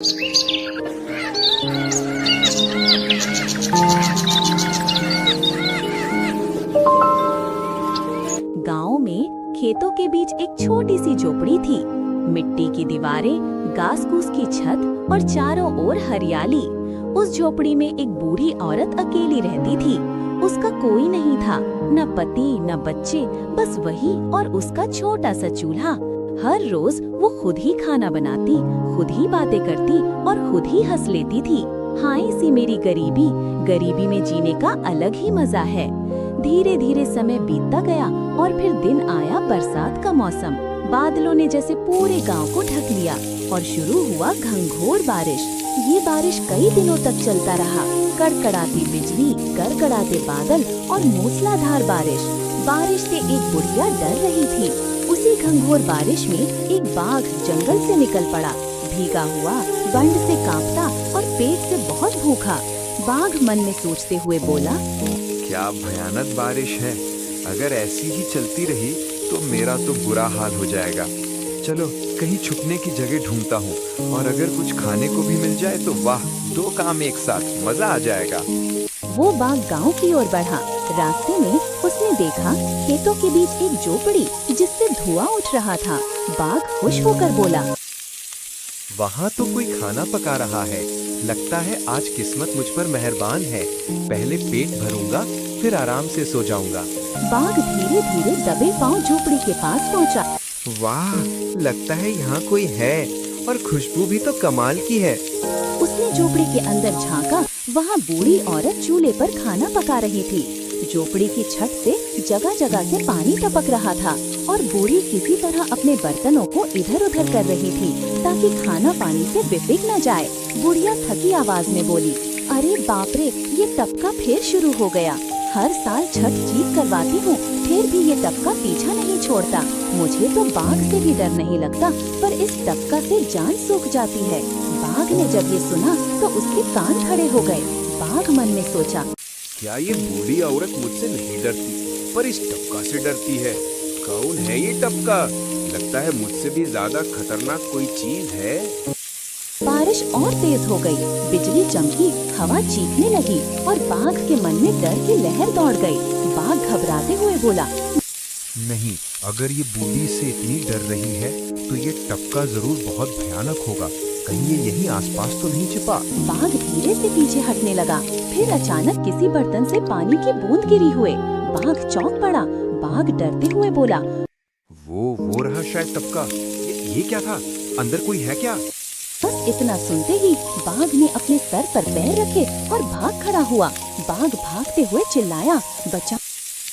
गांव में खेतों के बीच एक छोटी सी झोपड़ी थी। मिट्टी की दीवारें, घास फूस की छत और चारों ओर हरियाली। उस झोपड़ी में एक बूढ़ी औरत अकेली रहती थी। उसका कोई नहीं था, न पति न बच्चे, बस वही और उसका छोटा सा चूल्हा। हर रोज वो खुद ही खाना बनाती, खुद ही बातें करती और खुद ही हंस लेती थी। हाय सी मेरी गरीबी, गरीबी में जीने का अलग ही मजा है। धीरे धीरे समय बीतता गया और फिर दिन आया बरसात का मौसम। बादलों ने जैसे पूरे गांव को ढक लिया और शुरू हुआ घंघोर बारिश। ये बारिश कई दिनों तक चलता रहा। कड़कड़ाती बिजली, गड़गड़ाते बादल और मूसलाधार बारिश। बारिश से एक बुढ़िया डर रही थी। उसी घंघोर बारिश में एक बाघ जंगल से निकल पड़ा, भीगा हुआ, बंड से कांपता और पेट से बहुत भूखा। बाघ मन में सोचते हुए बोला, क्या भयानक बारिश है। अगर ऐसी ही चलती रही तो मेरा तो बुरा हाल हो जाएगा। चलो कहीं छुपने की जगह ढूंढता हूँ, और अगर कुछ खाने को भी मिल जाए तो वाह, दो काम एक साथ, मजा आ जाएगा। वो बाघ गांव की ओर बढ़ा। रास्ते में उसने देखा खेतों के बीच एक झोपड़ी जिससे धुआं उठ रहा था। बाघ खुश होकर बोला, वहाँ तो कोई खाना पका रहा है। लगता है आज किस्मत मुझ पर मेहरबान है। पहले पेट भरूंगा, फिर आराम से सो जाऊंगा। बाघ धीरे धीरे दबे पांव झोपड़ी के पास पहुंचा। वाह, लगता है यहाँ कोई है, और खुशबू भी तो कमाल की है। उसने झोपड़ी के अंदर झांका। वहाँ बूढ़ी औरत चूल्हे पर खाना पका रही थी। झोपड़ी की छत से जगह जगह से पानी टपक रहा था और बूढ़ी किसी तरह अपने बर्तनों को इधर उधर कर रही थी ताकि खाना पानी से बिफिक न जाए। बुढ़िया थकी आवाज में बोली, अरे बाप रे, ये टपका फिर शुरू हो गया। हर साल छठ ठीक करवाती हूँ, फिर भी ये टपका पीछा नहीं छोड़ता। मुझे तो बाघ से भी डर नहीं लगता, पर इस टपका से जान सूख जाती है। बाघ ने जब ये सुना तो उसके कान खड़े हो गए। बाघ मन में सोचा, क्या ये बूढ़ी औरत मुझसे नहीं डरती, पर इस टपका से डरती है। कौन है ये टपका? लगता है मुझसे भी ज्यादा खतरनाक कोई चीज है। बारिश और तेज हो गई, बिजली चमकी, हवा चीखने लगी और बाघ के मन में डर की लहर दौड़ गई। बाघ घबराते हुए बोला, नहीं, अगर ये बूढ़ी से इतनी डर रही है तो ये टपका जरूर बहुत भयानक होगा। कहीं ये यहीं आसपास तो नहीं छिपा। बाघ धीरे से पीछे हटने लगा। फिर अचानक किसी बर्तन से पानी की बूंद गिरी हुए। बाघ चौंक पड़ा। बाघ डरते हुए बोला, वो रहा शायद टपका। ये क्या था? अंदर कोई है क्या? बस इतना सुनते ही बाघ ने अपने सर पर पैर रखे और भाग खड़ा हुआ। बाघ भागते हुए चिल्लाया,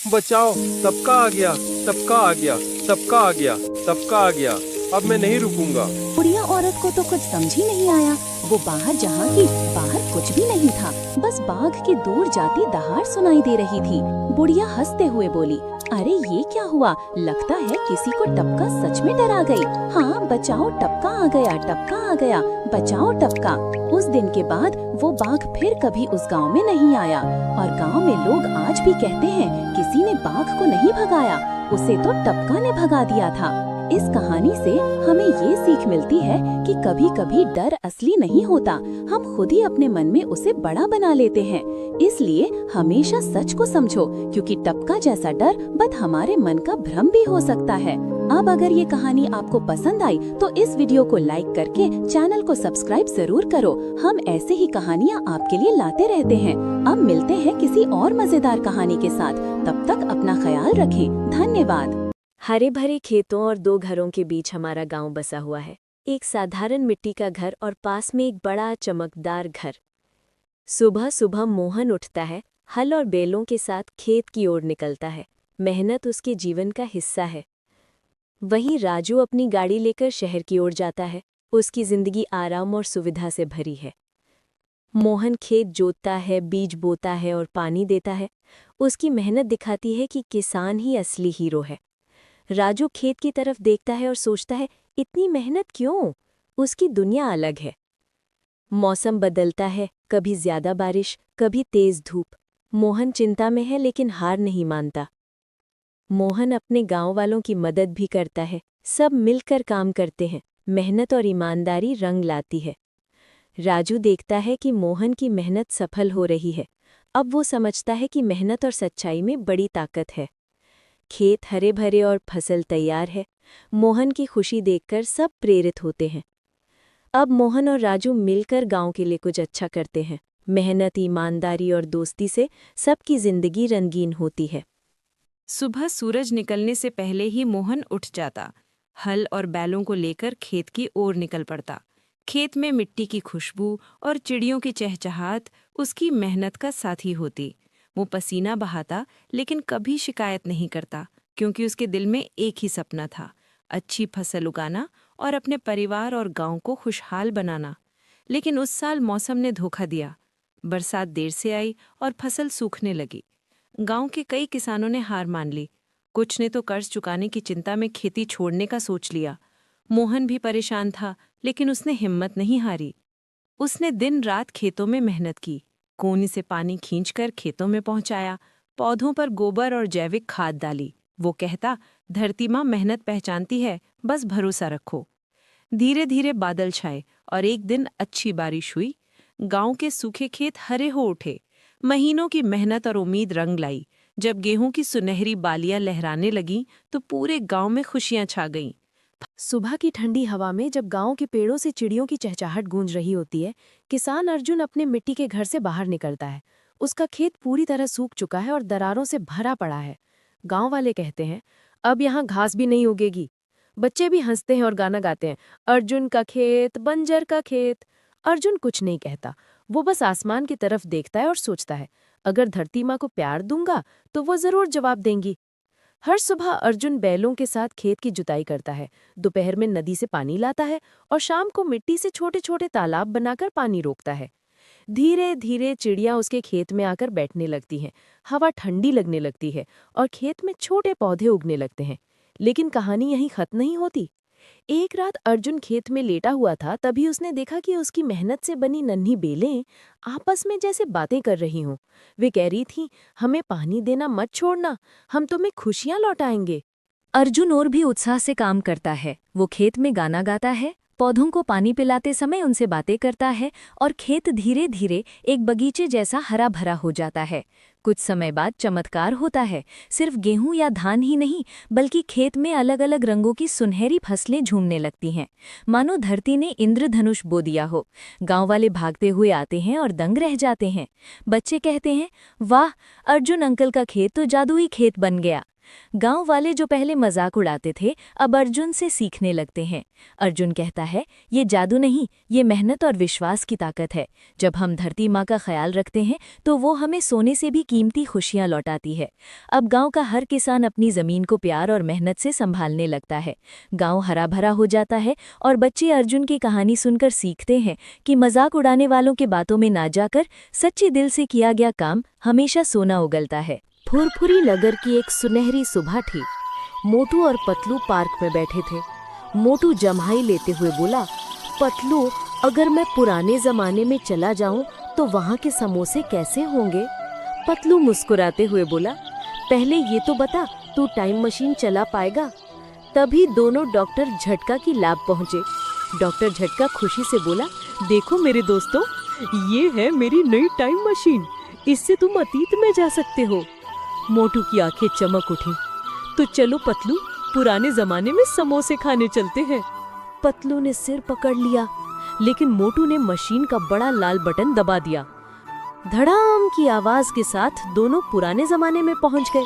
बचाओ, टपका आ गया, टपका आ गया, टपका आ गया, टपका आ गया। अब मैं नहीं रुकूंगा। बुढ़िया औरत को तो कुछ समझ ही नहीं आया। वो बाहर जहाँ की, बाहर कुछ भी नहीं था, बस बाघ की दूर जाती दहाड़ सुनाई दे रही थी। बुढ़िया हंसते हुए बोली, अरे ये क्या हुआ? लगता है किसी को टपका सच में डरा गई। हाँ, बचाओ, टपका आ गया, टपका आ गया, बचाओ टपका। उस दिन के बाद वो बाघ फिर कभी उस गांव में नहीं आया और गांव में लोग आज भी कहते हैं, किसी ने बाघ को नहीं भगाया, उसे तो टपका ने भगा दिया था। इस कहानी से हमें ये सीख मिलती है कि कभी कभी डर असली नहीं होता, हम खुद ही अपने मन में उसे बड़ा बना लेते हैं। इसलिए हमेशा सच को समझो, क्योंकि टपका जैसा डर बस हमारे मन का भ्रम भी हो सकता है। अब अगर ये कहानी आपको पसंद आई तो इस वीडियो को लाइक करके चैनल को सब्सक्राइब जरूर करो। हम ऐसे ही कहानियाँ आपके लिए लाते रहते हैं। अब मिलते हैं किसी और मजेदार कहानी के साथ। तब तक अपना ख्याल रखें। धन्यवाद। हरे भरे खेतों और दो घरों के बीच हमारा गांव बसा हुआ है। एक साधारण मिट्टी का घर और पास में एक बड़ा चमकदार घर। सुबह सुबह मोहन उठता है, हल और बैलों के साथ खेत की ओर निकलता है। मेहनत उसके जीवन का हिस्सा है। वहीं राजू अपनी गाड़ी लेकर शहर की ओर जाता है। उसकी जिंदगी आराम और सुविधा से भरी है। मोहन खेत जोतता है, बीज बोता है और पानी देता है। उसकी मेहनत दिखाती है कि किसान ही असली हीरो है। राजू खेत की तरफ देखता है और सोचता है, इतनी मेहनत क्यों? उसकी दुनिया अलग है। मौसम बदलता है, कभी ज्यादा बारिश, कभी तेज धूप। मोहन चिंता में है लेकिन हार नहीं मानता। मोहन अपने गांव वालों की मदद भी करता है। सब मिलकर काम करते हैं। मेहनत और ईमानदारी रंग लाती है। राजू देखता है कि मोहन की मेहनत सफल हो रही है। अब वो समझता है कि मेहनत और सच्चाई में बड़ी ताकत है। खेत हरे भरे और फसल तैयार है। मोहन की खुशी देखकर सब प्रेरित होते हैं। अब मोहन और राजू मिलकर गांव के लिए कुछ अच्छा करते हैं। मेहनत, ईमानदारी और दोस्ती से सबकी जिंदगी रंगीन होती है। सुबह सूरज निकलने से पहले ही मोहन उठ जाता, हल और बैलों को लेकर खेत की ओर निकल पड़ता। खेत में मिट्टी की खुशबू और चिड़ियों की चहचहाट उसकी मेहनत का साथी होती। वो पसीना बहाता लेकिन कभी शिकायत नहीं करता, क्योंकि उसके दिल में एक ही सपना था, अच्छी फसल उगाना और अपने परिवार और गांव को खुशहाल बनाना। लेकिन उस साल मौसम ने धोखा दिया। बरसात देर से आई और फसल सूखने लगी। गांव के कई किसानों ने हार मान ली। कुछ ने तो कर्ज चुकाने की चिंता में खेती छोड़ने का सोच लिया। मोहन भी परेशान था, लेकिन उसने हिम्मत नहीं हारी। उसने दिन रात खेतों में मेहनत की, कोनी से पानी खींचकर खेतों में पहुंचाया, पौधों पर गोबर और जैविक खाद डाली। वो कहता, धरती माँ मेहनत पहचानती है, बस भरोसा रखो। धीरे धीरे बादल छाए और एक दिन अच्छी बारिश हुई। गांव के सूखे खेत हरे हो उठे। महीनों की मेहनत और उम्मीद रंग लाई। जब गेहूं की सुनहरी बालियां लहराने लगीं तो पूरे गांव में खुशियां छा गईं। सुबह की ठंडी हवा में जब गांव के पेड़ों से चिड़ियों की चहचहाहट गूंज रही होती है, किसान अर्जुन अपने मिट्टी के घर से बाहर निकलता है। उसका खेत पूरी तरह सूख चुका है और दरारों से भरा पड़ा है। गांव वाले कहते हैं, अब यहाँ घास भी नहीं उगेगी। बच्चे भी हंसते हैं और गाना गाते हैं, अर्जुन का खेत, बंजर का खेत। अर्जुन कुछ नहीं कहता, वो बस आसमान की तरफ देखता है और सोचता है, अगर धरती माँ को प्यार दूंगा तो वो जरूर जवाब देंगी। हर सुबह अर्जुन बैलों के साथ खेत की जुताई करता है, दोपहर में नदी से पानी लाता है और शाम को मिट्टी से छोटे छोटे तालाब बनाकर पानी रोकता है। धीरे धीरे चिड़ियां उसके खेत में आकर बैठने लगती हैं, हवा ठंडी लगने लगती है और खेत में छोटे पौधे उगने लगते हैं। लेकिन कहानी यहीं खत्म नहीं होती। एक रात अर्जुन खेत में लेटा हुआ था, तभी उसने देखा कि उसकी मेहनत से बनी नन्ही बेलें आपस में जैसे बातें कर रही हों। वे कह रही थीं, हमें पानी देना मत छोड़ना, हम तुम्हें खुशियां लौटाएंगे। अर्जुन और भी उत्साह से काम करता है। वो खेत में गाना गाता है, पौधों को पानी पिलाते समय उनसे बातें करता है और खेत धीरे धीरे एक बगीचे जैसा हरा भरा हो जाता है। कुछ समय बाद चमत्कार होता है। सिर्फ गेहूं या धान ही नहीं, बल्कि खेत में अलग अलग रंगों की सुनहरी फसलें झूमने लगती हैं, मानो धरती ने इंद्रधनुष बो दिया हो। गांव वाले भागते हुए आते हैं और दंग रह जाते हैं। बच्चे कहते हैं, वाह, अर्जुन अंकल का खेत तो जादुई खेत बन गया। गांव वाले जो पहले मजाक उड़ाते थे, अब अर्जुन से सीखने लगते हैं। अर्जुन कहता है, ये जादू नहीं, ये मेहनत और विश्वास की ताकत है। जब हम धरती माँ का ख्याल रखते हैं तो वो हमें सोने से भी कीमती खुशियाँ लौटाती है। अब गांव का हर किसान अपनी ज़मीन को प्यार और मेहनत से संभालने लगता है। गांव हरा भरा हो जाता है और बच्चे अर्जुन की कहानी सुनकर सीखते हैं कि मजाक उड़ाने वालों के बातों में ना जाकर सच्चे दिल से किया गया काम हमेशा सोना उगलता है। फुरफुरी नगर की एक सुनहरी सुबह थी। मोटू और पतलू पार्क में बैठे थे। मोटू जम्हाई लेते हुए बोला, पतलू, अगर मैं पुराने जमाने में चला जाऊं तो वहां के समोसे कैसे होंगे? पतलू मुस्कुराते हुए बोला, पहले ये तो बता, तू टाइम मशीन चला पाएगा? तभी दोनों डॉक्टर झटका की लैब पहुंचे। डॉक्टर झटका खुशी से बोला, देखो मेरे दोस्तों, ये है मेरी नई टाइम मशीन, इससे तुम अतीत में जा सकते हो। मोटू की आंखें चमक उठी। तो चलो पतलू, पुराने जमाने में समोसे खाने चलते हैं। पतलू ने सिर पकड़ लिया, लेकिन मोटू ने मशीन का बड़ा लाल बटन दबा दिया। धड़ाम की आवाज के साथ दोनों पुराने जमाने में पहुंच गए।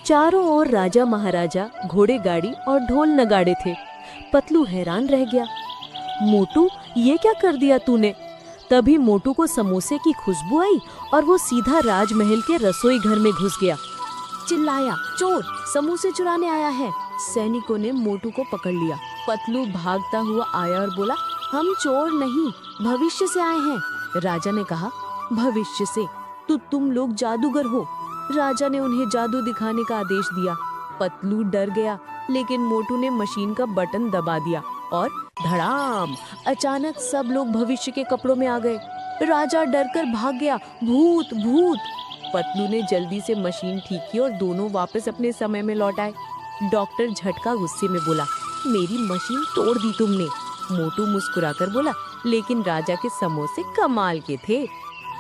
चारों ओर राजा महाराजा, घोड़े गाड़ी और ढोल नगाड़े थे। पतलू हैरान रह गया, मोटू, ये क्या कर दिया तूने? तभी मोटू को समोसे की खुशबू आई और वो सीधा राजमहल के रसोई घर में घुस गया। चिल्लाया, चोर, समोसे चुराने आया है। सैनिकों ने मोटू को पकड़ लिया। पतलू भागता हुआ आया और बोला, हम चोर नहीं, भविष्य से आए हैं। राजा ने कहा, भविष्य से? तो तुम लोग जादूगर हो। राजा ने उन्हें जादू दिखाने का आदेश दिया। पतलू डर गया, लेकिन मोटू ने मशीन का बटन दबा दिया और धड़ाम, अचानक सब लोग भविष्य के कपड़ों में आ गए। राजा डरकर भाग गया, भूत भूत। पतलू ने जल्दी से मशीन ठीक की और दोनों वापस अपने समय में लौट आए। डॉक्टर झटका गुस्से में बोला, मेरी मशीन तोड़ दी तुमने। मोटू मुस्कुराकर बोला, लेकिन राजा के समोसे कमाल के थे।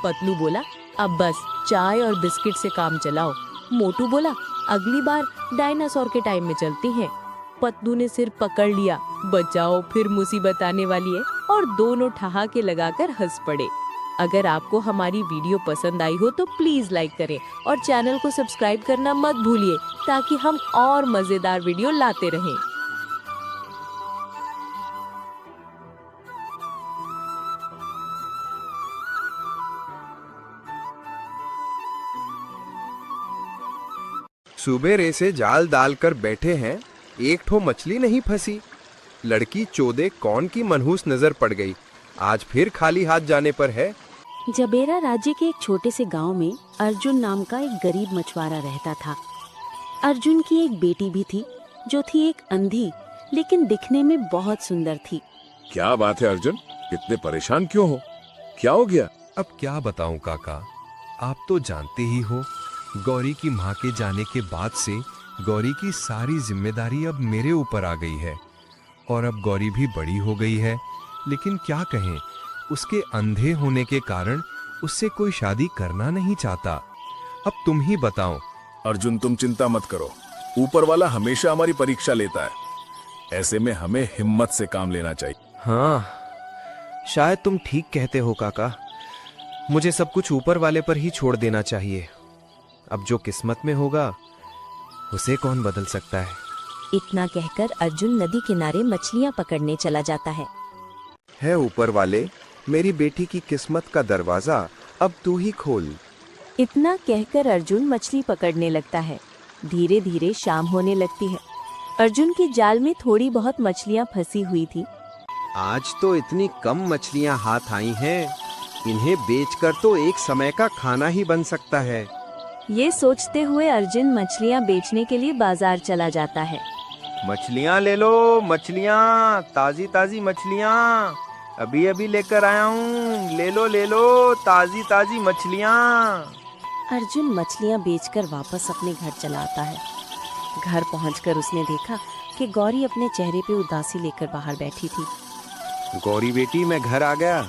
पतलू बोला, अब बस चाय और बिस्किट से काम चलाओ। मोटू बोला, अगली बार डायनासोर के टाइम में चलती हैं। पतलू ने सिर पकड़ लिया, बचाओ फिर मुसीबत आने वाली है, और दोनों ठहाके लगाकर हंस पड़े। अगर आपको हमारी वीडियो पसंद आई हो तो प्लीज लाइक करें और चैनल को सब्सक्राइब करना मत भूलिए, ताकि हम और मजेदार वीडियो लाते रहें। सुबेरे से जाल डालकर बैठे हैं, एक ठो मछली नहीं फंसी। लड़की चौदे कौन की मनहूस नजर पड़ गई, आज फिर खाली हाथ जाने पर है। जबेरा राज्य के एक छोटे से गांव में अर्जुन नाम का एक गरीब मछुआरा रहता था। अर्जुन की एक बेटी भी थी, जो थी एक अंधी, लेकिन दिखने में बहुत सुंदर थी। क्या बात है अर्जुन, इतने परेशान क्यों हो? क्या हो गया? अब क्या बताऊं काका, आप तो जानते ही हो, गौरी की माँ के जाने के बाद से गौरी की सारी जिम्मेदारी अब मेरे ऊपर आ गई है। और अब गौरी भी बड़ी हो गई है, लेकिन क्या कहें, उसके अंधे होने के कारण उससे कोई शादी करना नहीं चाहता। अब तुम ही बताओ। अर्जुन तुम चिंता मत करो, ऊपर वाला हमेशा हमारी परीक्षा लेता है। ऐसे में हमें हिम्मत से काम लेना चाहिए। हाँ, शायद तुम ठीक कहते हो काका, मुझे सब कुछ ऊपर वाले पर ही छोड़ देना चाहिए। अब जो किस्मत में होगा उसे कौन बदल सकता है। इतना कहकर अर्जुन नदी किनारे मछलियां पकड़ने चला जाता है। ऊपर वाले, मेरी बेटी की किस्मत का दरवाजा अब तू ही खोल। इतना कहकर अर्जुन मछली पकड़ने लगता है। धीरे धीरे शाम होने लगती है। अर्जुन के जाल में थोड़ी बहुत मछलियां फंसी हुई थी। आज तो इतनी कम मछलियां हाथ आई हैं, इन्हें बेचकर तो एक समय का खाना ही बन सकता है। ये सोचते हुए अर्जुन मछलियां बेचने के लिए बाजार चला जाता है। मछलियां ले लो, मछलियां, ताजी ताजी मछलियां, अभी अभी लेकर आया हूँ, ले लो ताजी ताजी मछलियां। अर्जुन मछलियां बेचकर वापस अपने घर चला आता है। घर पहुंचकर उसने देखा कि गौरी अपने चेहरे पे उदासी लेकर बाहर बैठी थी। गौरी बेटी, मैं घर आ गया।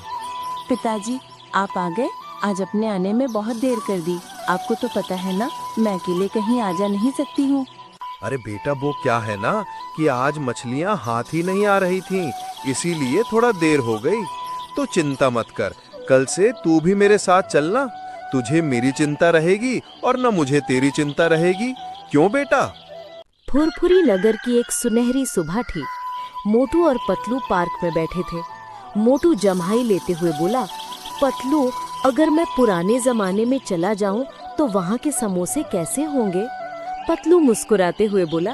पिताजी, आप आ गए? आज अपने आने में बहुत देर कर दी। आपको तो पता है ना, मैं अकेले कहीं आ जा नहीं सकती हूँ। अरे बेटा, वो क्या है ना कि आज मछलियां हाथ ही नहीं आ रही थीं, इसीलिए थोड़ा देर हो गई। तो चिंता मत कर, कल से तू भी मेरे साथ चलना। तुझे मेरी चिंता रहेगी और न मुझे तेरी चिंता रहेगी। क्यों बेटा? फुरफुरी नगर की एक सुनहरी सुबह थी। मोटू और पतलू पार्क में बैठे थे। मोटू जम्हाई लेते हुए बोला, पतलू, अगर मैं पुराने जमाने में चला जाऊं तो वहाँ के समोसे कैसे होंगे? पतलू मुस्कुराते हुए बोला,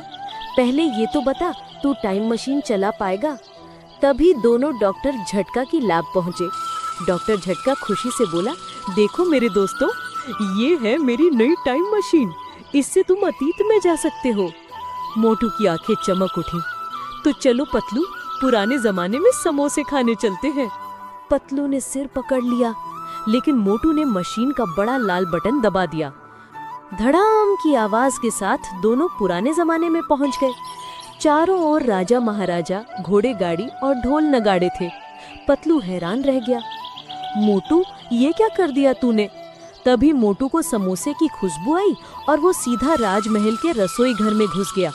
पहले ये तो बता, तू टाइम मशीन चला पाएगा? तभी दोनों डॉक्टर झटका की लैब पहुँचे। डॉक्टर झटका खुशी से बोला, देखो मेरे दोस्तों, ये है मेरी नई टाइम मशीन, इससे तुम अतीत में जा सकते हो। मोटू की आंखें चमक उठी। तो चलो पतलू, पुराने जमाने में समोसे खाने चलते हैं। पतलू ने सिर पकड़ लिया, लेकिन मोटू ने मशीन का बड़ा लाल बटन दबा दिया। धड़ाम की आवाज के साथ दोनों पुराने जमाने में पहुंच गए। चारों ओर राजा महाराजा, घोड़े गाड़ी और ढोल नगाड़े थे। पतलू हैरान रह गया। मोटू, ये क्या कर दिया तूने? तभी मोटू को समोसे की खुशबू आई और वो सीधा राजमहल के रसोई घर में घुस गया।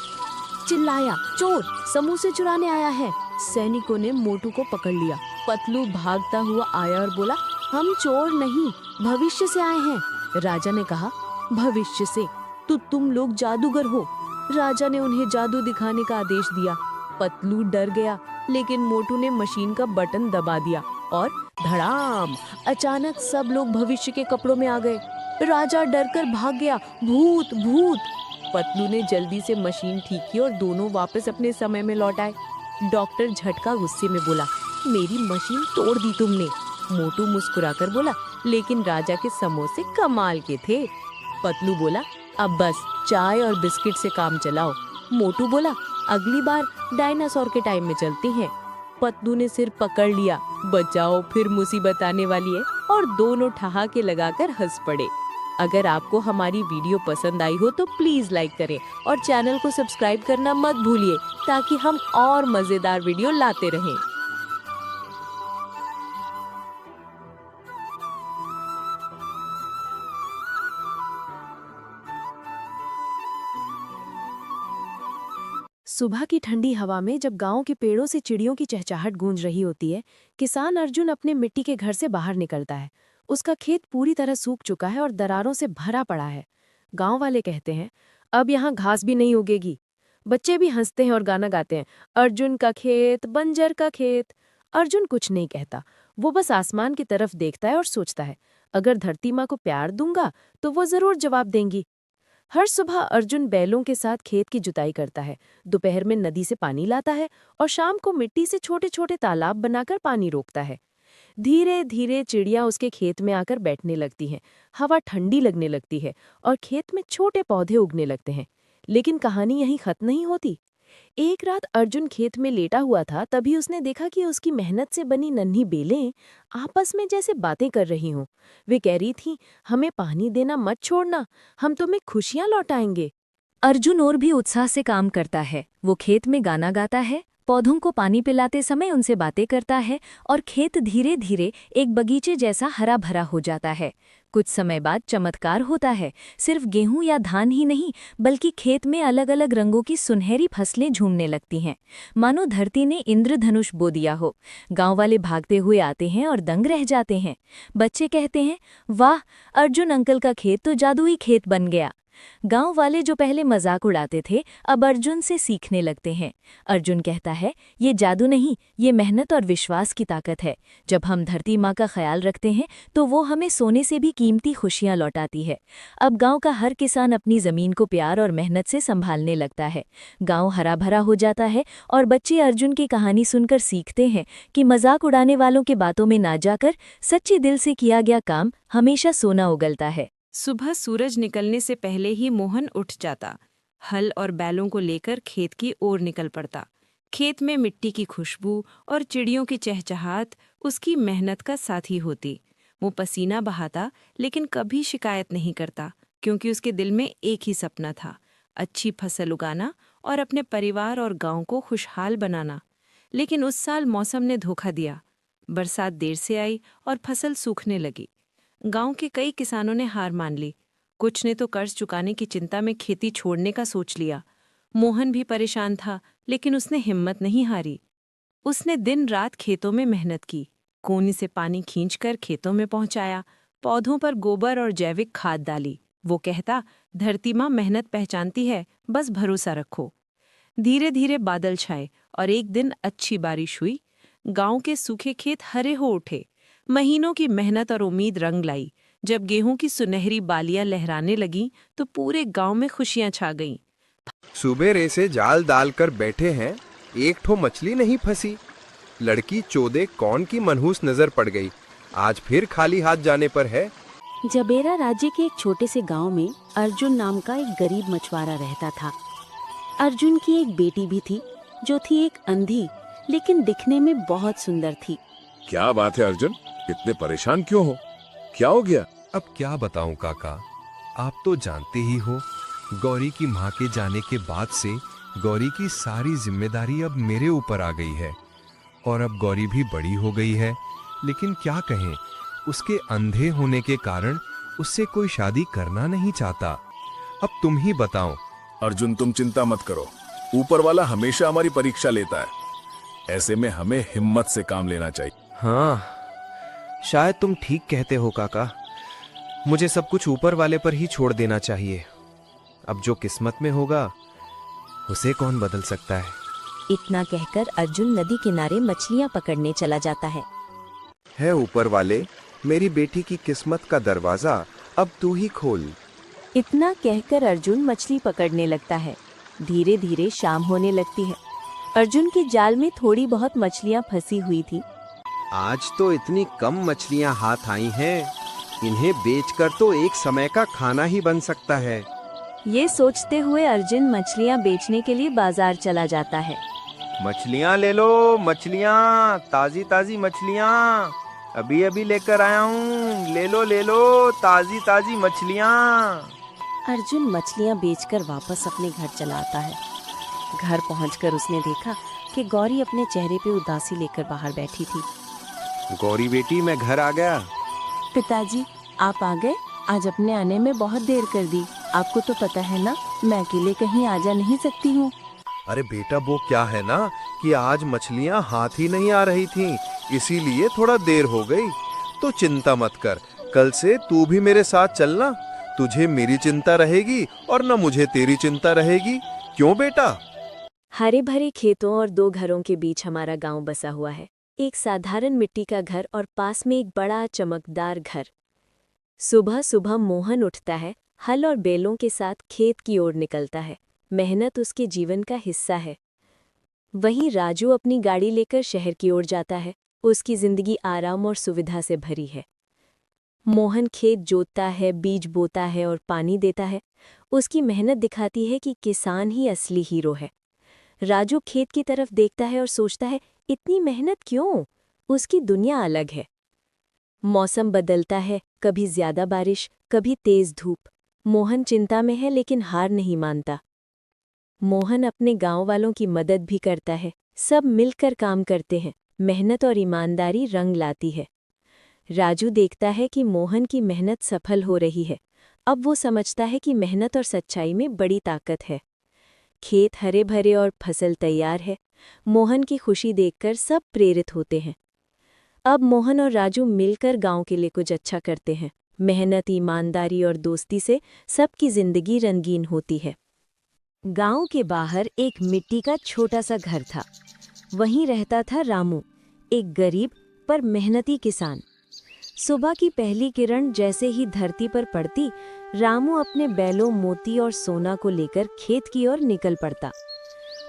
चिल्लाया, चोर, समोसे चुराने आया है। सैनिकों ने मोटू को पकड़ लिया। पतलू भागता हुआ आया और बोला, हम चोर नहीं, भविष्य से आए हैं। राजा ने कहा, भविष्य से? तो तुम लोग जादूगर हो। राजा ने उन्हें जादू दिखाने का आदेश दिया। पतलू डर गया, लेकिन मोटू ने मशीन का बटन दबा दिया और धड़ाम, अचानक सब लोग भविष्य के कपड़ों में आ गए। राजा डरकर भाग गया, भूत भूत। पतलू ने जल्दी से मशीन ठीक की और दोनों वापस अपने समय में लौट आए। डॉक्टर झटका गुस्से में बोला, मेरी मशीन तोड़ दी तुमने। मोटू मुस्कुराकर बोला, लेकिन राजा के समोसे कमाल के थे। पतलू बोला, अब बस चाय और बिस्किट से काम चलाओ। मोटू बोला, अगली बार डायनासोर के टाइम में चलती हैं। पतलू ने सिर पकड़ लिया, बचाओ फिर मुसीबत आने वाली है, और दोनों ठहाके लगाकर हंस पड़े। अगर आपको हमारी वीडियो पसंद आई हो तो प्लीज लाइक करें और चैनल को सब्सक्राइब करना मत भूलिए, ताकि हम और मजेदार वीडियो लाते रहें। सुबह की ठंडी हवा में जब गांव के पेड़ों से चिड़ियों की चहचहाट गूंज रही होती है, किसान अर्जुन अपने मिट्टी के घर से बाहर निकलता है। उसका खेत पूरी तरह सूख चुका है और दरारों से भरा पड़ा है। गांव वाले कहते हैं, अब यहाँ घास भी नहीं उगेगी। बच्चे भी हंसते हैं और गाना गाते हैं, अर्जुन का खेत, बंजर का खेत। अर्जुन कुछ नहीं कहता, वो बस आसमान की तरफ देखता है और सोचता है, अगर धरती माँ को प्यार दूंगा तो वो जरूर जवाब देंगी। हर सुबह अर्जुन बैलों के साथ खेत की जुताई करता है, दोपहर में नदी से पानी लाता है और शाम को मिट्टी से छोटे छोटे तालाब बनाकर पानी रोकता है। धीरे धीरे चिड़ियाँ उसके खेत में आकर बैठने लगती हैं, हवा ठंडी लगने लगती है और खेत में छोटे पौधे उगने लगते हैं। लेकिन कहानी यहीं खत्म नहीं होती। एक रात अर्जुन खेत में लेटा हुआ था, तभी उसने देखा कि उसकी मेहनत से बनी नन्ही बेलें आपस में जैसे बातें कर रही हों। वे कह रही थीं, हमें पानी देना मत छोड़ना, हम तुम्हें खुशियां लौटाएंगे। अर्जुन और भी उत्साह से काम करता है। वो खेत में गाना गाता है, पौधों को पानी पिलाते समय उनसे बातें करता है और खेत धीरे धीरे एक बगीचे जैसा हरा भरा हो जाता है। कुछ समय बाद चमत्कार होता है। सिर्फ गेहूं या धान ही नहीं, बल्कि खेत में अलग अलग रंगों की सुनहरी फसलें झूमने लगती हैं, मानो धरती ने इंद्रधनुष बो दिया हो। गांव वाले भागते हुए आते हैं और दंग रह जाते हैं। बच्चे कहते हैं, वाह, अर्जुन अंकल का खेत तो जादुई खेत बन गया। गांव वाले जो पहले मजाक उड़ाते थे, अब अर्जुन से सीखने लगते हैं। अर्जुन कहता है, ये जादू नहीं, ये मेहनत और विश्वास की ताकत है। जब हम धरती माँ का ख्याल रखते हैं तो वो हमें सोने से भी कीमती खुशियाँ लौटाती है। अब गांव का हर किसान अपनी ज़मीन को प्यार और मेहनत से संभालने लगता है। गांव हरा भरा हो जाता है और बच्चे अर्जुन की कहानी सुनकर सीखते हैं कि मजाक उड़ाने वालों के बातों में ना जाकर सच्चे दिल से किया गया काम हमेशा सोना उगलता है। सुबह सूरज निकलने से पहले ही मोहन उठ जाता, हल और बैलों को लेकर खेत की ओर निकल पड़ता। खेत में मिट्टी की खुशबू और चिड़ियों की चहचहाट उसकी मेहनत का साथी होती। वो पसीना बहाता, लेकिन कभी शिकायत नहीं करता, क्योंकि उसके दिल में एक ही सपना था, अच्छी फसल उगाना और अपने परिवार और गांव को खुशहाल बनाना। लेकिन उस साल मौसम ने धोखा दिया। बरसात देर से आई और फसल सूखने लगी। गांव के कई किसानों ने हार मान ली। कुछ ने तो कर्ज चुकाने की चिंता में खेती छोड़ने का सोच लिया। मोहन भी परेशान था, लेकिन उसने हिम्मत नहीं हारी। उसने दिन रात खेतों में मेहनत की, कोनी से पानी खींचकर खेतों में पहुंचाया, पौधों पर गोबर और जैविक खाद डाली। वो कहता, धरती माँ मेहनत पहचानती है, बस भरोसा रखो। धीरे धीरे बादल छाए और एक दिन अच्छी बारिश हुई। गांव के सूखे खेत हरे हो उठे। महीनों की मेहनत और उम्मीद रंग लाई। जब गेहूं की सुनहरी बालियां लहराने लगीं तो पूरे गांव में खुशियां छा गईं। सुबेरे से जाल डालकर बैठे हैं, एक ठो मछली नहीं फंसी। लड़की चौदे कौन की मनहूस नजर पड़ गई, आज फिर खाली हाथ जाने पर है। जबेरा राज्य के एक छोटे से गांव में अर्जुन नाम का एक गरीब मछुआरा रहता था। अर्जुन की एक बेटी भी थी, जो थी एक अंधी, लेकिन दिखने में बहुत सुंदर थी। क्या बात है अर्जुन, इतने परेशान क्यों हो? क्या हो गया? अब क्या बताऊं काका, आप तो जानते ही हो, गौरी की माँ के जाने के बाद से गौरी की सारी जिम्मेदारी अब मेरे ऊपर आ गई है। और अब गौरी भी बड़ी हो गई है, लेकिन क्या कहें, उसके अंधे होने के कारण उससे कोई शादी करना नहीं चाहता। अब तुम ही बताओ। अर्जुन, तुम चिंता मत करो, ऊपर वाला हमेशा हमारी परीक्षा लेता है। ऐसे में हमें हिम्मत से काम लेना चाहिए। हाँ, शायद तुम ठीक कहते हो काका। मुझे सब कुछ ऊपर वाले पर ही छोड़ देना चाहिए। अब जो किस्मत में होगा उसे कौन बदल सकता है। इतना कहकर अर्जुन नदी किनारे मछलियां पकड़ने चला जाता है। ऊपर वाले, मेरी बेटी की किस्मत का दरवाजा अब तू ही खोल। इतना कहकर अर्जुन मछली पकड़ने लगता है। धीरे धीरे शाम होने लगती है। अर्जुन की जाल में थोड़ी बहुत मछलियां फंसी हुई थी। आज तो इतनी कम मछलियां हाथ आई हैं, इन्हें बेचकर तो एक समय का खाना ही बन सकता है। ये सोचते हुए अर्जुन मछलियां बेचने के लिए बाजार चला जाता है। मछलियां ले लो, मछलियां, ताजी ताजी मछलियां, अभी अभी लेकर आया हूँ, ले लो ताजी ताजी मछलियां। अर्जुन मछलियां बेचकर वापस अपने घर चला आता है। घर पहुंचकर उसने देखा कि गौरी अपने चेहरे पे उदासी लेकर बाहर बैठी थी। गौरी बेटी, मैं घर आ गया। पिताजी, आप आ गए? आज अपने आने में बहुत देर कर दी। आपको तो पता है ना, मैं अकेले कहीं आ जा नहीं सकती हूँ। अरे बेटा, वो क्या है ना कि आज मछलियां हाथ ही नहीं आ रही थीं, इसीलिए थोड़ा देर हो गई। तो चिंता मत कर, कल से तू भी मेरे साथ चलना। तुझे मेरी चिंता रहेगी और न मुझे तेरी चिंता रहेगी। क्यों बेटा? हरे भरे खेतों और 2 घरों के बीच हमारा गांव बसा हुआ है। एक साधारण मिट्टी का घर और पास में एक बड़ा चमकदार घर। सुबह सुबह मोहन उठता है, हल और बैलों के साथ खेत की ओर निकलता है। मेहनत उसके जीवन का हिस्सा है। वहीं राजू अपनी गाड़ी लेकर शहर की ओर जाता है। उसकी जिंदगी आराम और सुविधा से भरी है। मोहन खेत जोतता है, बीज बोता है और पानी देता है। उसकी मेहनत दिखाती है कि किसान ही असली हीरो है। राजू खेत की तरफ देखता है और सोचता है, इतनी मेहनत क्यों? उसकी दुनिया अलग है। मौसम बदलता है, कभी ज्यादा बारिश, कभी तेज धूप। मोहन चिंता में है लेकिन हार नहीं मानता। मोहन अपने गांव वालों की मदद भी करता है। सब मिलकर काम करते हैं। मेहनत और ईमानदारी रंग लाती है। राजू देखता है कि मोहन की मेहनत सफल हो रही है। अब वो समझता है कि मेहनत और सच्चाई में बड़ी ताकत है। खेत हरे भरे और फसल तैयार है। मोहन की खुशी देखकर सब प्रेरित होते हैं। अब मोहन और राजू मिलकर गांव के लिए कुछ अच्छा करते हैं। मेहनत, ईमानदारी और दोस्ती से सबकी जिंदगी रंगीन होती है। गांव के बाहर एक मिट्टी का छोटा सा घर था। वहीं रहता था रामू, एक गरीब पर मेहनती किसान। सुबह की पहली किरण जैसे ही धरती पर पड़ती, रामू अपने बैलों, मोती और सोना को लेकर खेत की ओर निकल पड़ता।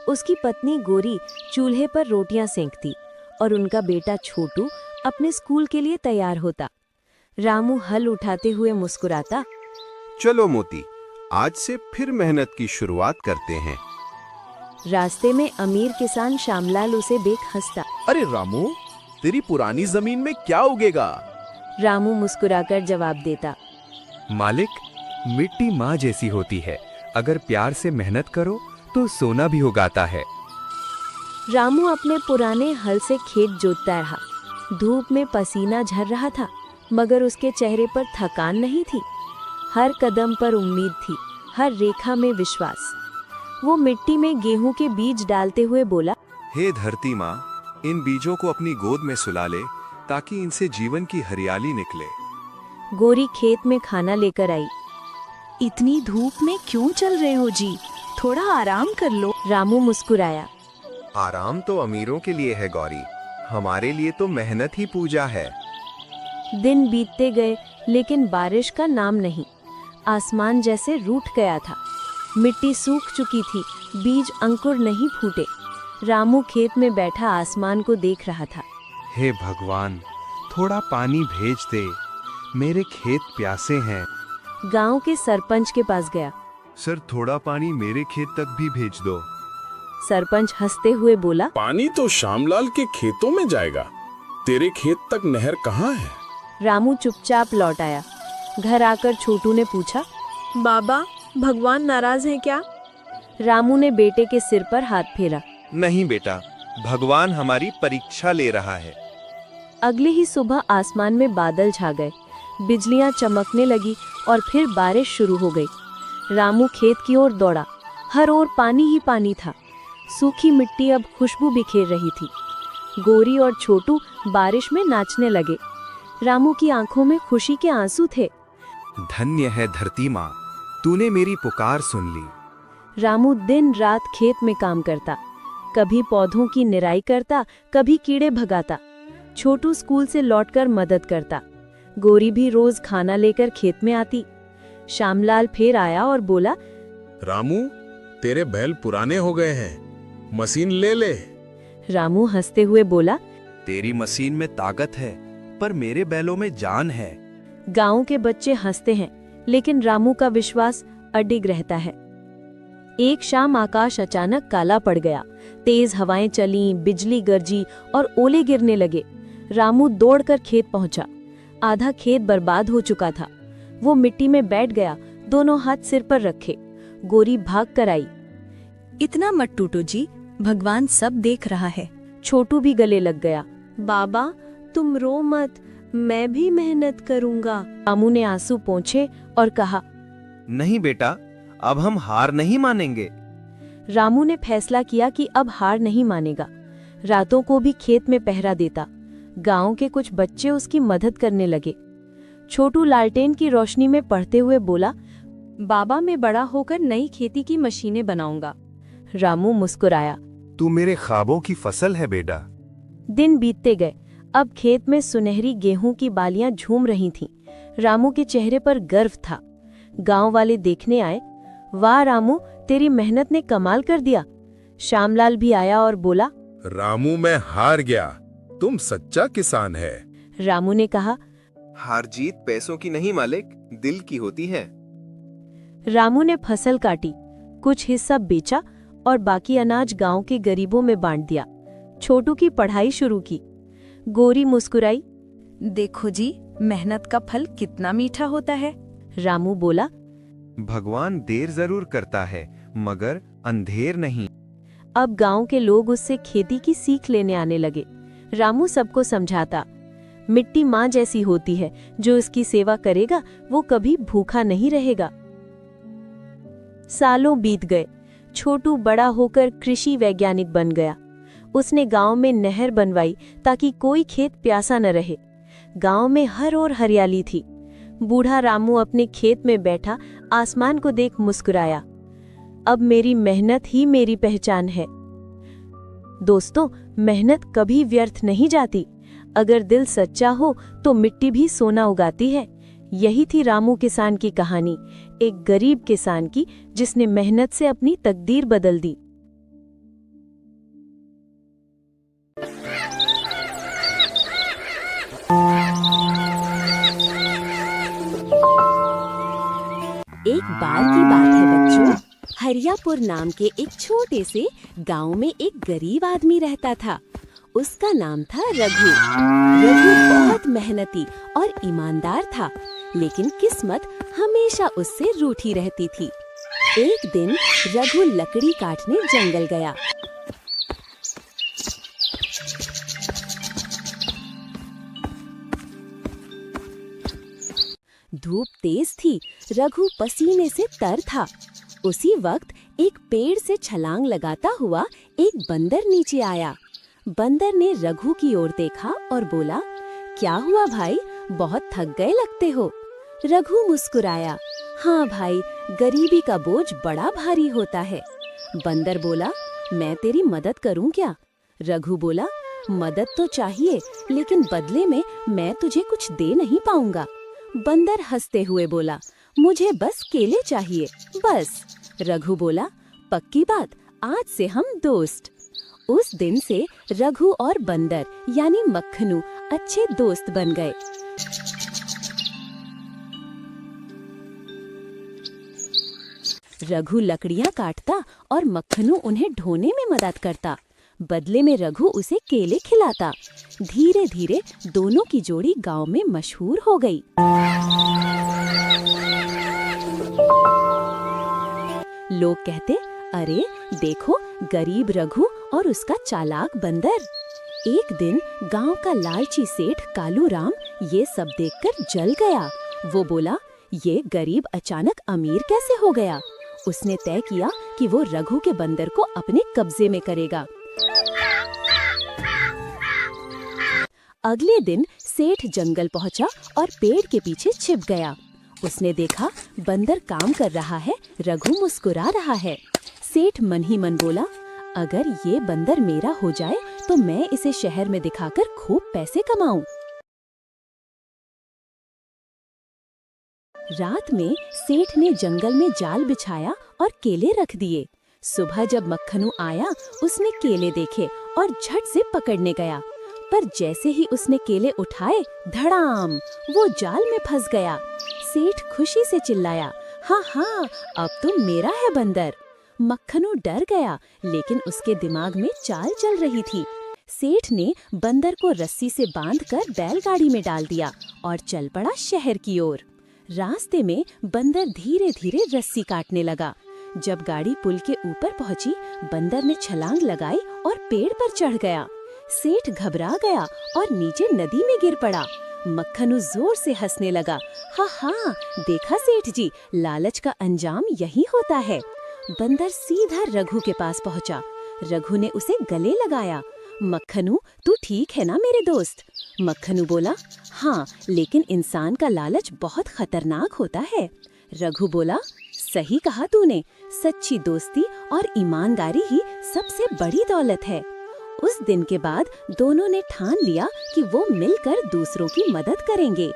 उसकी पत्नी गोरी चूल्हे पर रोटियां सेंकती और उनका बेटा छोटू अपने स्कूल के लिए तैयार होता। रामू हल उठाते हुए मुस्कुराता। चलो मोती, आज से फिर मेहनत की शुरुआत करते हैं। रास्ते में अमीर किसान श्यामलाल उसे देख हंसता। अरे रामू, तेरी पुरानी जमीन में क्या उगेगा? रामू मुस्कुराकर जवाब देता। मालिक, मिट्टी माँ जैसी होती है। अगर प्यार से मेहनत करो तो सोना भी उगाता है। रामू अपने पुराने हल से खेत जोतता रहा। धूप में पसीना झर रहा था, मगर उसके चेहरे पर थकान नहीं थी। हर कदम पर उम्मीद थी, हर रेखा में विश्वास। वो मिट्टी में गेहूं के बीज डालते हुए बोला, हे धरती माँ, इन बीजों को अपनी गोद में सुला ले ताकि इनसे जीवन की हरियाली निकले। गोरी खेत में खाना लेकर आई। इतनी धूप में क्यों चल रहे हो जी? थोड़ा आराम कर लो। रामू मुस्कुराया। आराम तो अमीरों के लिए है गौरी, हमारे लिए तो मेहनत ही पूजा है। दिन बीतते गए लेकिन बारिश का नाम नहीं। आसमान जैसे रूठ गया था। मिट्टी सूख चुकी थी, बीज अंकुर नहीं फूटे। रामू खेत में बैठा आसमान को देख रहा था। हे भगवान, थोड़ा पानी भेज दे, मेरे खेत प्यासे हैं। गांव के सरपंच के पास गया। सर, थोड़ा पानी मेरे खेत तक भी भेज दो। सरपंच हंसते हुए बोला, पानी तो श्यामलाल के खेतों में जाएगा, तेरे खेत तक नहर कहाँ है? रामू चुपचाप लौट आया। घर आकर छोटू ने पूछा, बाबा, भगवान नाराज हैं क्या? रामू ने बेटे के सिर पर हाथ फेरा। नहीं बेटा, भगवान हमारी परीक्षा ले रहा है। अगले ही सुबह आसमान में बादल छा गए। बिजलियां चमकने लगी और फिर बारिश शुरू हो गई। रामू खेत की ओर दौड़ा। हर ओर पानी ही पानी था। सूखी मिट्टी अब खुशबू बिखेर रही थी। गोरी और छोटू बारिश में नाचने लगे। रामू की आंखों में खुशी के आंसू थे। धन्य है धरती माँ, तूने मेरी पुकार सुन ली। रामू दिन रात खेत में काम करता। कभी पौधों की निराई करता, कभी कीड़े भगाता। छोटू स्कूल से लौटकर मदद करता। गोरी भी रोज खाना लेकर खेत में आती। श्यामलाल फिर आया और बोला, रामू, तेरे बैल पुराने हो गए हैं, मशीन ले ले। रामू हंसते हुए बोला, तेरी मशीन में ताकत है, पर मेरे बैलों में जान है। गांव के बच्चे हंसते हैं, लेकिन रामू का विश्वास अडिग रहता है। एक शाम आकाश अचानक काला पड़ गया। तेज हवाएं चलीं, बिजली गरजी और ओले गिरने लगे। रामू दौड़कर खेत पहुंचा। आधा खेत बर्बाद हो चुका था। वो मिट्टी में बैठ गया, दोनों हाथ सिर पर रखे। गोरी भाग कर आई। इतना मत टूटो जी, भगवान सब देख रहा है। छोटू भी गले लग गया। बाबा, तुम रो मत, मैं भी मेहनत करूंगा। रामू ने आंसू पोंछे और कहा, नहीं बेटा, अब हम हार नहीं मानेंगे। रामू ने फैसला किया कि अब हार नहीं मानेगा। रातों को भी खेत में पहरा देता। गांव के कुछ बच्चे उसकी मदद करने लगे। छोटू लालटेन की रोशनी में पढ़ते हुए बोला, बाबा, मैं बड़ा होकर नई खेती की मशीनें बनाऊंगा। रामू मुस्कुराया। तू मेरे ख्वाबों की फसल है बेटा। दिन बीतते गए। अब खेत में सुनहरी गेहूं की बालियां झूम रही थीं। रामू के चेहरे पर गर्व था। गांव वाले देखने आए। वाह रामू, तेरी मेहनत ने कमाल कर दिया। श्यामलाल भी आया और बोला, रामू मैं हार गया, तुम सच्चा किसान है। रामू ने कहा, हार जीत पैसों की नहीं मालिक, दिल की होती है। रामू ने फसल काटी, कुछ हिस्सा बेचा और बाकी अनाज गांव के गरीबों में बांट दिया। छोटू की पढ़ाई शुरू की। गोरी मुस्कुराई। देखो जी, मेहनत का फल कितना मीठा होता है। रामू बोला, भगवान देर जरूर करता है मगर अंधेर नहीं। अब गांव के लोग उससे खेती की सीख लेने आने लगे। रामू सबको समझाता, मिट्टी माँ जैसी होती है, जो इसकी सेवा करेगा वो कभी भूखा नहीं रहेगा। सालों बीत गए। छोटू बड़ा होकर कृषि वैज्ञानिक बन गया। उसने गांव में नहर बनवाई ताकि कोई खेत प्यासा न रहे। गांव में हर ओर हरियाली थी। बूढ़ा रामू अपने खेत में बैठा आसमान को देख मुस्कुराया। अब मेरी मेहनत ही मेरी पहचान है। दोस्तों, मेहनत कभी व्यर्थ नहीं जाती। अगर दिल सच्चा हो तो मिट्टी भी सोना उगाती है। यही थी रामू किसान की कहानी, एक गरीब किसान की जिसने मेहनत से अपनी तकदीर बदल दी। एक बार की बात है बच्चों, हरियापुर नाम के एक छोटे से गांव में एक गरीब आदमी रहता था। उसका नाम था रघु। रघु बहुत मेहनती और ईमानदार था, लेकिन किस्मत हमेशा उससे रूठी रहती थी। एक दिन रघु लकड़ी काटने जंगल गया। धूप तेज थी। रघु पसीने से तर था। उसी वक्त एक पेड़ से छलांग लगाता हुआ एक बंदर नीचे आया। बंदर ने रघु की ओर देखा और बोला, क्या हुआ भाई, बहुत थक गए लगते हो। रघु मुस्कुराया, हाँ भाई, गरीबी का बोझ बड़ा भारी होता है। बंदर बोला, मैं तेरी मदद करूं क्या? रघु बोला, मदद तो चाहिए, लेकिन बदले में मैं तुझे कुछ दे नहीं पाऊंगा। बंदर हंसते हुए बोला, मुझे बस केले चाहिए, बस। रघु बोला, पक्की बात, आज से हम दोस्त। उस दिन से रघु और बंदर यानी मक्खनू अच्छे दोस्त बन गए। रघु लकड़ियां काटता और मक्खनू उन्हें ढोने में मदद करता। बदले में रघु उसे केले खिलाता। धीरे धीरे दोनों की जोड़ी गांव में मशहूर हो गई। लोग कहते, अरे देखो, गरीब रघु और उसका चालाक बंदर। एक दिन गांव का लालची सेठ कालू राम ये सब देखकर जल गया। वो बोला, ये गरीब अचानक अमीर कैसे हो गया? उसने तय किया कि वो रघु के बंदर को अपने कब्जे में करेगा। अगले दिन सेठ जंगल पहुंचा और पेड़ के पीछे छिप गया। उसने देखा बंदर काम कर रहा है, रघु मुस्कुरा रहा है। सेठ मन ही मन बोला, अगर ये बंदर मेरा हो जाए तो मैं इसे शहर में दिखाकर खूब पैसे कमाऊं। रात में सेठ ने जंगल में जाल बिछाया और केले रख दिए। सुबह जब मक्खनू आया, उसने केले देखे और झट से पकड़ने गया। पर जैसे ही उसने केले उठाए, धड़ाम, वो जाल में फंस गया। सेठ खुशी से चिल्लाया, हाँ हाँ, अब तो मेरा है बंदर। मक्खनू डर गया, लेकिन उसके दिमाग में चाल चल रही थी। सेठ ने बंदर को रस्सी से बांधकर बैलगाड़ी में डाल दिया और चल पड़ा शहर की ओर। रास्ते में बंदर धीरे धीरे रस्सी काटने लगा। जब गाड़ी पुल के ऊपर पहुंची, बंदर ने छलांग लगाई और पेड़ पर चढ़ गया। सेठ घबरा गया और नीचे नदी में गिर पड़ा। मक्खनू जोर से हंसने लगा, हाँ हाँ, देखा सेठ जी, लालच का अंजाम यही होता है। बंदर सीधा रघु के पास पहुंचा। रघु ने उसे गले लगाया। मक्खनू, तू ठीक है ना मेरे दोस्त? मक्खनू बोला, हाँ, लेकिन इंसान का लालच बहुत खतरनाक होता है। रघु बोला, सही कहा तूने, सच्ची दोस्ती और ईमानदारी ही सबसे बड़ी दौलत है। उस दिन के बाद दोनों ने ठान लिया कि वो मिलकर दूसरों की मदद करेंगे।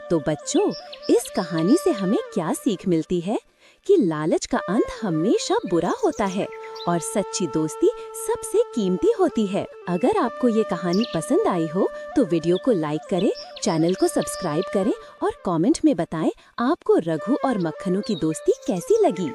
तो बच्चों, इस कहानी से हमें क्या सीख मिलती है कि लालच का अंत हमेशा बुरा होता है और सच्ची दोस्ती सबसे कीमती होती है। अगर आपको ये कहानी पसंद आई हो तो वीडियो को लाइक करें, चैनल को सब्सक्राइब करें और कमेंट में बताएं आपको रघु और मक्खनू की दोस्ती कैसी लगी।